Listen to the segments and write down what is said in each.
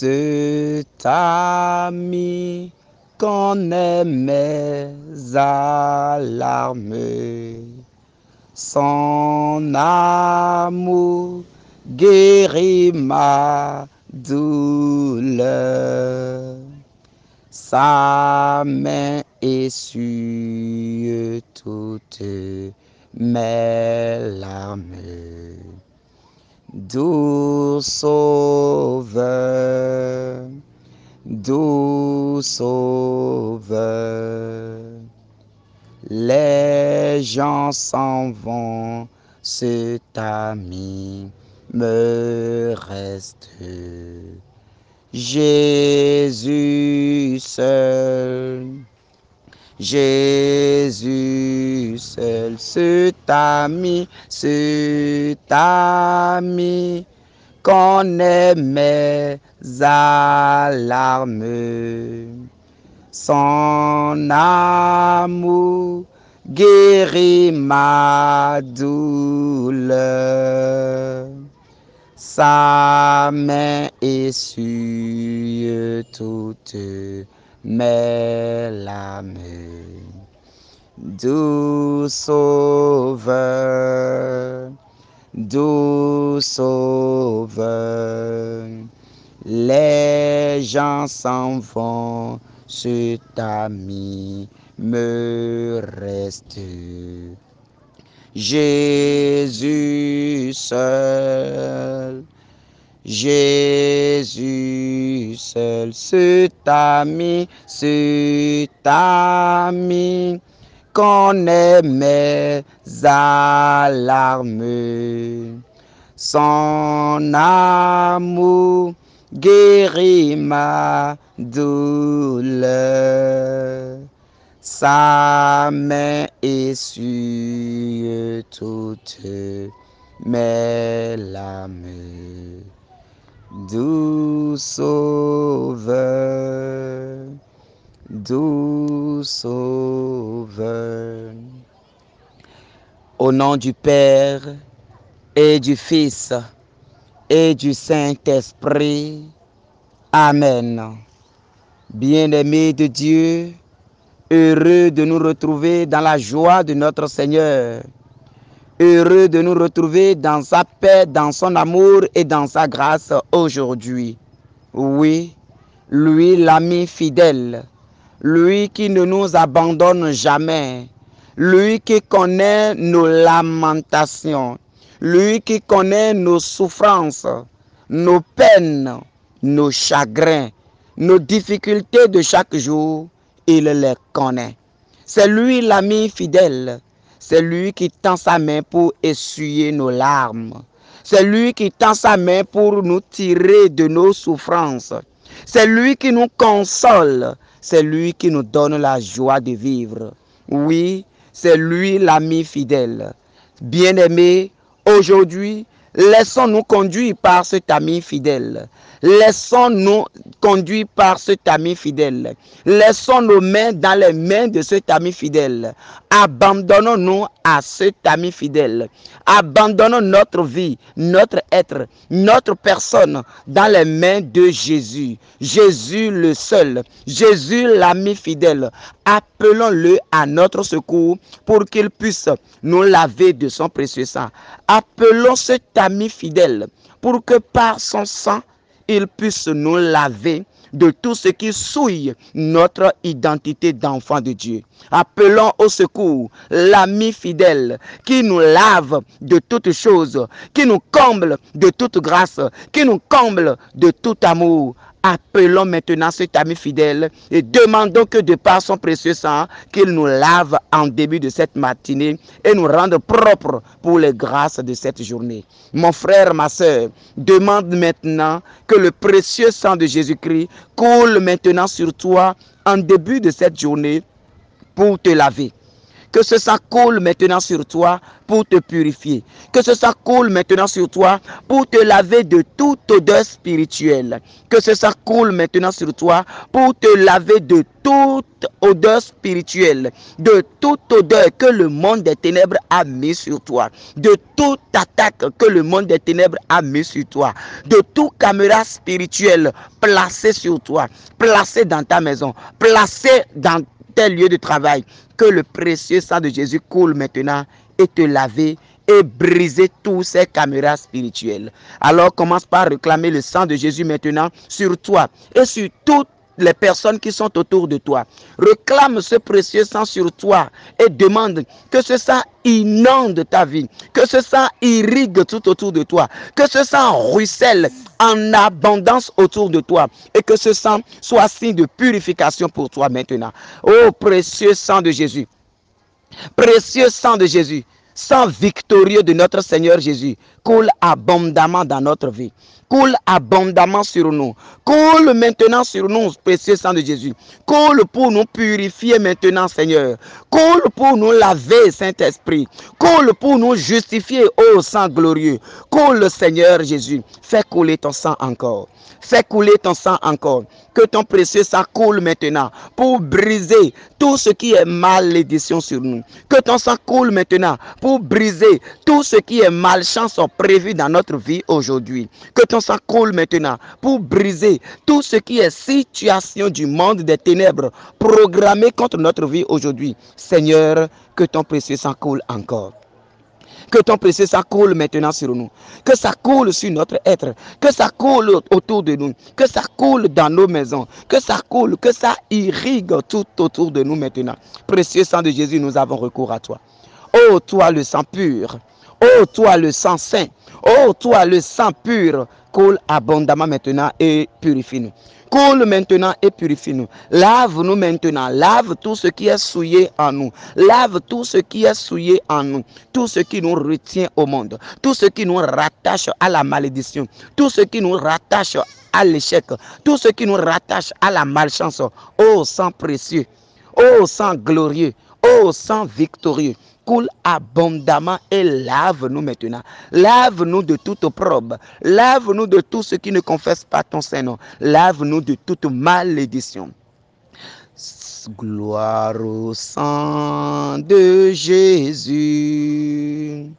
cet ami qu'on aimait à l'armée. Son amour guérit ma douleur. Sa main essuie toutes mes larmes. Doux sauveur, doux sauveur, les gens s'en vont, cet ami me reste. Jésus seul, Jésus seul, cet ami qu'on aimait à l'arme. Son amour guérit ma douleur. Sa main essuie toutes mes larmes. Doux sauveur, doux sauveur, les gens s'en vont, cet ami me reste. Jésus seul, Jésus seul, cet ami qu'on aimait à l'arme. Son amour guérit ma douleur. Sa main essuie toutes mes larmes. Doux sauveur, doux sauveur. Au nom du Père et du Fils et du Saint-Esprit. Amen. Bien-aimés de Dieu, heureux de nous retrouver dans la joie de notre Seigneur. Heureux de nous retrouver dans sa paix, dans son amour et dans sa grâce aujourd'hui. Oui, lui l'ami fidèle, lui qui ne nous abandonne jamais, lui qui connaît nos lamentations, lui qui connaît nos souffrances, nos peines, nos chagrins, nos difficultés de chaque jour, il les connaît. C'est lui l'ami fidèle. C'est lui qui tend sa main pour essuyer nos larmes. C'est lui qui tend sa main pour nous tirer de nos souffrances. C'est lui qui nous console. C'est lui qui nous donne la joie de vivre. Oui, c'est lui l'ami fidèle. Bien-aimés, aujourd'hui, laissons-nous conduire par cet ami fidèle. Laissons-nous conduire par cet ami fidèle. Laissons nos mains dans les mains de cet ami fidèle. Abandonnons-nous à cet ami fidèle. Abandonnons notre vie, notre être, notre personne dans les mains de Jésus. Jésus le seul. Jésus l'ami fidèle. Appelons-le à notre secours pour qu'il puisse nous laver de son précieux sang. Appelons cet ami fidèle pour que par son sang, il puisse nous laver de tout ce qui souille notre identité d'enfant de Dieu. Appelons au secours l'ami fidèle qui nous lave de toutes choses, qui nous comble de toute grâce, qui nous comble de tout amour. Appelons maintenant cet ami fidèle et demandons que de par son précieux sang, qu'il nous lave en début de cette matinée et nous rende propres pour les grâces de cette journée. Mon frère, ma soeur, demande maintenant que le précieux sang de Jésus-Christ coule maintenant sur toi en début de cette journée pour te laver. Que ce sang coule maintenant sur toi pour te purifier. Que ce sang coule maintenant sur toi pour te laver de toute odeur spirituelle. Que ce sang coule maintenant sur toi pour te laver de toute odeur spirituelle, de toute odeur que le monde des ténèbres a mis sur toi, de toute attaque que le monde des ténèbres a mis sur toi, de toute caméra spirituelle placée sur toi, placée dans ta maison, placée dans tes lieux de travail. Que le précieux sang de Jésus coule maintenant et te laver et briser tous ces caméras spirituelles. Alors commence par réclamer le sang de Jésus maintenant sur toi et sur toutes les personnes qui sont autour de toi. Réclame ce précieux sang sur toi et demande que ce sang inonde ta vie, que ce sang irrigue tout autour de toi, que ce sang ruisselle en abondance autour de toi et que ce sang soit signe de purification pour toi maintenant. Oh précieux sang de Jésus, précieux sang de Jésus, sang victorieux de notre Seigneur Jésus, coule abondamment dans notre vie. Coule abondamment sur nous. Coule maintenant sur nous, précieux sang de Jésus. Coule pour nous purifier maintenant, Seigneur. Coule pour nous laver, Saint-Esprit. Coule pour nous justifier, ô sang glorieux. Coule, Seigneur Jésus. Fais couler ton sang encore. Fais couler ton sang encore. Que ton précieux sang coule maintenant pour briser tout ce qui est malédiction sur nous. Que ton sang coule maintenant pour briser tout ce qui est malchance prévu dans notre vie aujourd'hui. Que ton sang coule maintenant pour briser tout ce qui est situation du monde des ténèbres programmée contre notre vie aujourd'hui. Seigneur, que ton précieux sang coule encore. Que ton précieux sang coule maintenant sur nous. Que ça coule sur notre être. Que ça coule autour de nous. Que ça coule dans nos maisons. Que ça coule, que ça irrigue tout autour de nous maintenant. Précieux sang de Jésus, nous avons recours à toi. Oh, toi le sang pur. Oh, toi le sang saint. Oh, toi le sang pur. Coule abondamment maintenant et purifie-nous. Coule maintenant et purifie-nous. Lave-nous maintenant. Lave tout ce qui est souillé en nous. Lave tout ce qui est souillé en nous. Tout ce qui nous retient au monde. Tout ce qui nous rattache à la malédiction. Tout ce qui nous rattache à l'échec. Tout ce qui nous rattache à la malchance. Ô sang précieux. Ô sang glorieux. Ô sang victorieux. Coule abondamment et lave-nous maintenant. Lave-nous de toute opprobre. Lave-nous de tout ce qui ne confesse pas ton Saint-Nom. Lave-nous de toute malédiction. Gloire au sang de Jésus,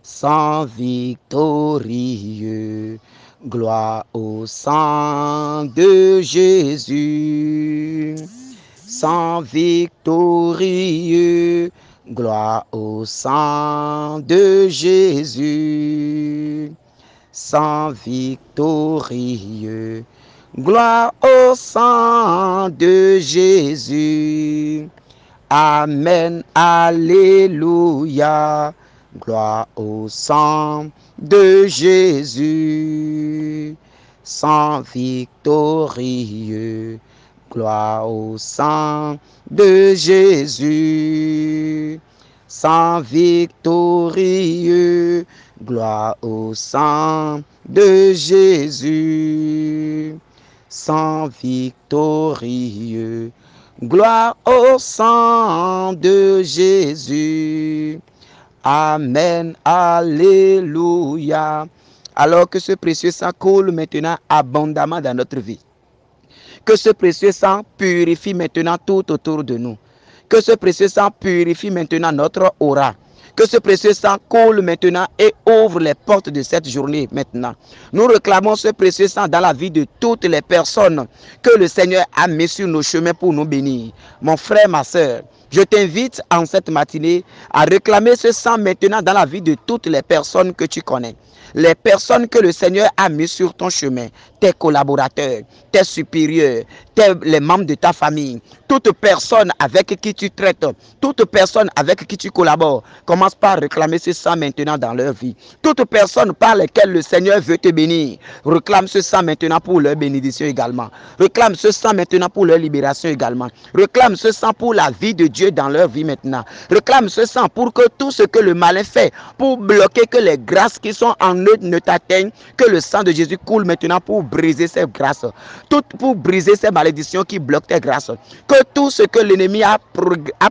sang victorieux. Gloire au sang de Jésus, sang victorieux. Gloire au sang de Jésus, sang victorieux. Gloire au sang de Jésus. Amen, alléluia. Gloire au sang de Jésus, sang victorieux. Gloire au sang de Jésus, sang victorieux. Gloire au sang de Jésus, sang victorieux. Gloire au sang de Jésus. Amen, alléluia. Alors que ce précieux sang coule maintenant abondamment dans notre vie. Que ce précieux sang purifie maintenant tout autour de nous. Que ce précieux sang purifie maintenant notre aura. Que ce précieux sang coule maintenant et ouvre les portes de cette journée maintenant. Nous réclamons ce précieux sang dans la vie de toutes les personnes que le Seigneur a mis sur nos chemins pour nous bénir. Mon frère, ma soeur, je t'invite en cette matinée à réclamer ce sang maintenant dans la vie de toutes les personnes que tu connais. Les personnes que le Seigneur a mis sur ton chemin, tes collaborateurs, tes supérieurs, les membres de ta famille, toute personne avec qui tu traites, toute personne avec qui tu collabores, commence par réclamer ce sang maintenant dans leur vie. Toute personne par laquelle le Seigneur veut te bénir, réclame ce sang maintenant pour leur bénédiction également. Réclame ce sang maintenant pour leur libération également. Réclame ce sang pour la vie de Dieu dans leur vie maintenant. Réclame ce sang pour que tout ce que le malin fait, pour bloquer que les grâces qui sont en eux ne t'atteignent, que le sang de Jésus coule maintenant pour briser ces grâces, tout pour briser ces malédictions malédiction qui bloque tes grâces. Que tout ce que l'ennemi a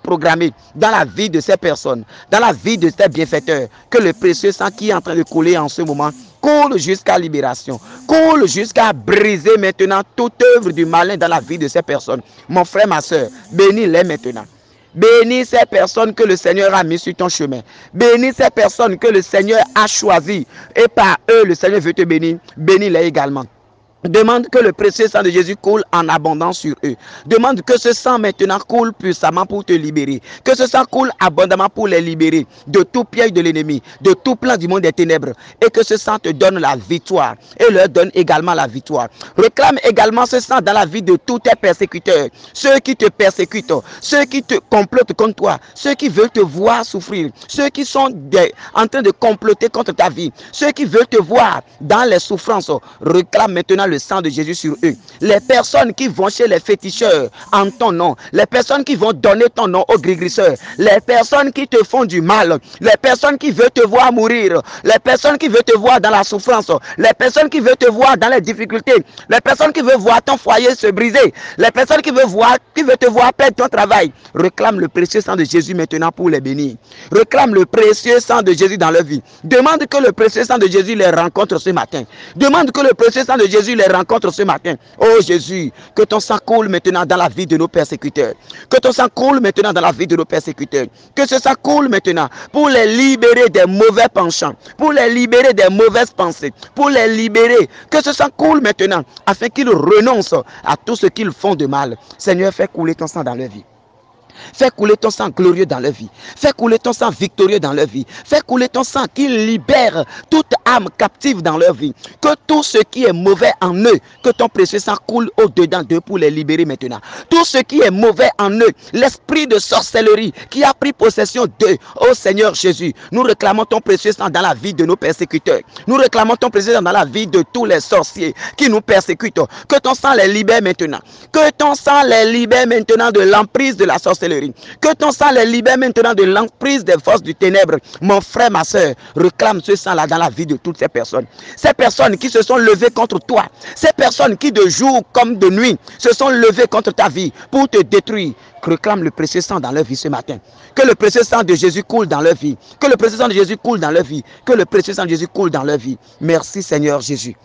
programmé dans la vie de ces personnes, dans la vie de ces bienfaiteurs, que le précieux sang qui est en train de couler en ce moment coule jusqu'à libération, coule jusqu'à briser maintenant toute œuvre du malin dans la vie de ces personnes. Mon frère, ma soeur, bénis-les maintenant. Bénis ces personnes que le Seigneur a mis sur ton chemin. Bénis ces personnes que le Seigneur a choisies. Et par eux, le Seigneur veut te bénir. Bénis-les également. Demande que le précieux sang de Jésus coule en abondance sur eux. Demande que ce sang maintenant coule puissamment pour te libérer. Que ce sang coule abondamment pour les libérer de tout piège de l'ennemi, de tout plan du monde des ténèbres. Et que ce sang te donne la victoire et leur donne également la victoire. Réclame également ce sang dans la vie de tous tes persécuteurs. Ceux qui te persécutent, ceux qui te complotent contre toi, ceux qui veulent te voir souffrir, ceux qui sont en train de comploter contre ta vie, ceux qui veulent te voir dans les souffrances. Réclame maintenant le sang de Jésus sur eux. Les personnes qui vont chez les féticheurs en ton nom, les personnes qui vont donner ton nom aux gris-grisseurs, les personnes qui te font du mal, les personnes qui veulent te voir mourir, les personnes qui veulent te voir dans la souffrance, les personnes qui veulent te voir dans les difficultés, les personnes qui veulent voir ton foyer se briser, les personnes qui veulent te voir perdre ton travail. Réclame le précieux sang de Jésus maintenant pour les bénir. Réclame le précieux sang de Jésus dans leur vie. Demande que le précieux sang de Jésus les rencontre ce matin. Demande que le précieux sang de Jésus les rencontre ce matin. Oh Jésus, que ton sang coule maintenant dans la vie de nos persécuteurs. Que ton sang coule maintenant dans la vie de nos persécuteurs. Que ce sang coule maintenant pour les libérer des mauvais penchants, pour les libérer des mauvaises pensées, pour les libérer. Que ce sang coule maintenant afin qu'ils renoncent à tout ce qu'ils font de mal. Seigneur, fais couler ton sang dans leur vie. Fais couler ton sang glorieux dans leur vie. Fais couler ton sang victorieux dans leur vie. Fais couler ton sang qui libère toute âme captive dans leur vie. Que tout ce qui est mauvais en eux, que ton précieux sang coule au-dedans d'eux pour les libérer maintenant. Tout ce qui est mauvais en eux, l'esprit de sorcellerie qui a pris possession d'eux, ô Seigneur Jésus, nous réclamons ton précieux sang dans la vie de nos persécuteurs. Nous réclamons ton précieux sang dans la vie de tous les sorciers qui nous persécutent. Que ton sang les libère maintenant. Que ton sang les libère maintenant de l'emprise de la sorcellerie. Que ton sang les libère maintenant de l'emprise des forces du ténèbre. Mon frère, ma soeur, réclame ce sang-là dans la vie de toutes ces personnes. Ces personnes qui se sont levées contre toi. Ces personnes qui de jour comme de nuit se sont levées contre ta vie pour te détruire. Réclame le précieux sang dans leur vie ce matin. Que le précieux sang de Jésus coule dans leur vie. Que le précieux sang de Jésus coule dans leur vie. Que le précieux sang de Jésus coule dans leur vie. Merci Seigneur Jésus.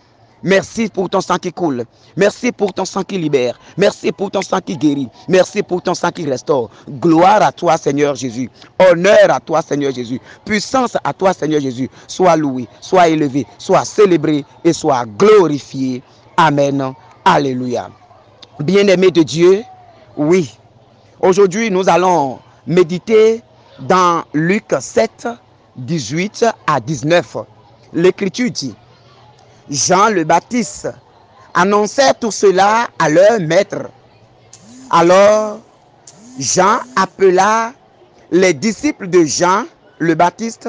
Merci pour ton sang qui coule. Merci pour ton sang qui libère. Merci pour ton sang qui guérit. Merci pour ton sang qui restaure. Gloire à toi, Seigneur Jésus. Honneur à toi, Seigneur Jésus. Puissance à toi, Seigneur Jésus. Sois loué, sois élevé, sois célébré et sois glorifié. Amen. Alléluia. Bien-aimés de Dieu, oui. Aujourd'hui, nous allons méditer dans Luc 7, 18 à 19. L'Écriture dit: Jean le Baptiste annonçait tout cela à leur maître. Alors Jean appela les disciples de Jean le Baptiste,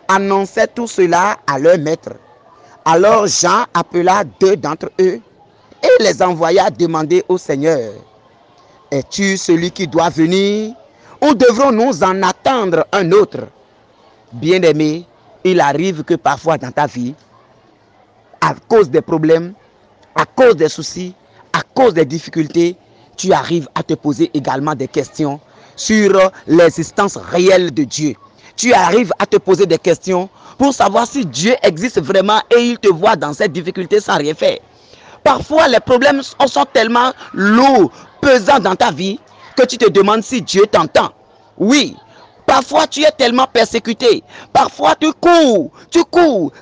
annonçaient tout cela à leur maître. Alors Jean appela 2 d'entre eux et les envoya demander au Seigneur: Es-tu celui qui doit venir ou devrons-nous en attendre un autre? Bien-aimé, il arrive que parfois dans ta vie, à cause des problèmes, à cause des soucis, à cause des difficultés, tu arrives à te poser également des questions sur l'existence réelle de Dieu. Tu arrives à te poser des questions pour savoir si Dieu existe vraiment et il te voit dans cette difficulté sans rien faire. Parfois, les problèmes sont tellement lourds, pesants dans ta vie que tu te demandes si Dieu t'entend. Oui. Parfois, tu es tellement persécuté. Parfois, tu cours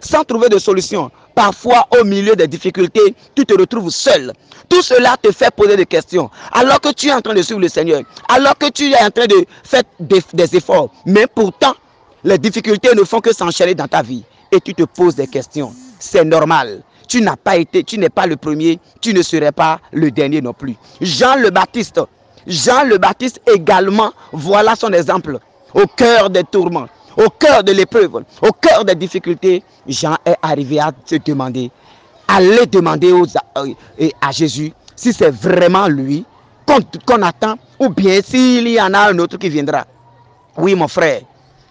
sans trouver de solution. Parfois, au milieu des difficultés, tu te retrouves seul. Tout cela te fait poser des questions. Alors que tu es en train de suivre le Seigneur, alors que tu es en train de faire des efforts. Mais pourtant, les difficultés ne font que s'enchaîner dans ta vie. Et tu te poses des questions. C'est normal. Tu n'es pas le premier, tu ne serais pas le dernier non plus. Jean le Baptiste également, voilà son exemple. Au cœur des tourments, au cœur de l'épreuve, au cœur des difficultés, Jean est arrivé à se demander, aller demander à Jésus si c'est vraiment lui qu'on attend ou bien s'il y en a un autre qui viendra. Oui, mon frère,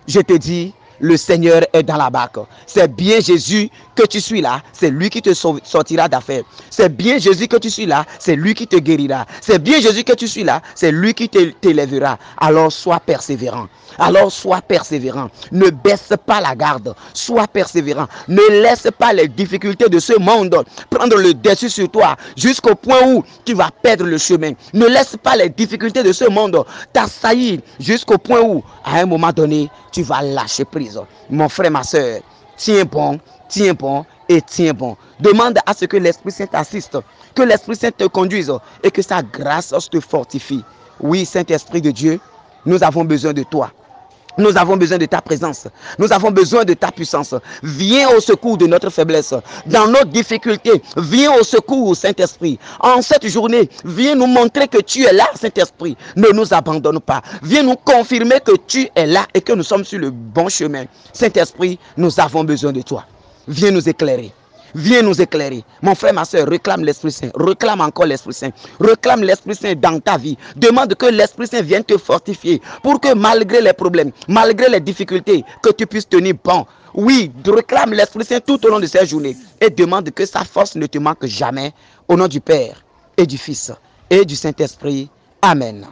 je te dis, le Seigneur est dans la barque. C'est bien Jésus que tu suis là, c'est lui qui te sortira d'affaires. C'est bien Jésus que tu suis là, c'est lui qui te guérira. C'est bien Jésus que tu suis là, c'est lui qui t'élèvera. Alors sois persévérant. Alors sois persévérant. Ne baisse pas la garde. Sois persévérant. Ne laisse pas les difficultés de ce monde prendre le dessus sur toi jusqu'au point où tu vas perdre le chemin. Ne laisse pas les difficultés de ce monde t'assaillir jusqu'au point où, à un moment donné, tu vas lâcher prise. Mon frère, ma soeur, tiens bon et tiens bon. Demande à ce que l'Esprit Saint t'assiste, que l'Esprit Saint te conduise et que sa grâce te fortifie. Oui, Saint-Esprit de Dieu, nous avons besoin de toi. Nous avons besoin de ta présence. Nous avons besoin de ta puissance. Viens au secours de notre faiblesse. Dans nos difficultés, viens au secours, Saint-Esprit. En cette journée, viens nous montrer que tu es là, Saint-Esprit. Ne nous abandonne pas. Viens nous confirmer que tu es là et que nous sommes sur le bon chemin. Saint-Esprit, nous avons besoin de toi. Viens nous éclairer. Viens nous éclairer. Mon frère, ma soeur, réclame l'Esprit Saint. Réclame encore l'Esprit Saint. Réclame l'Esprit Saint dans ta vie. Demande que l'Esprit Saint vienne te fortifier pour que malgré les problèmes, malgré les difficultés, que tu puisses tenir bon. Oui, réclame l'Esprit Saint tout au long de cette journée et demande que sa force ne te manque jamais. Au nom du Père et du Fils et du Saint-Esprit. Amen.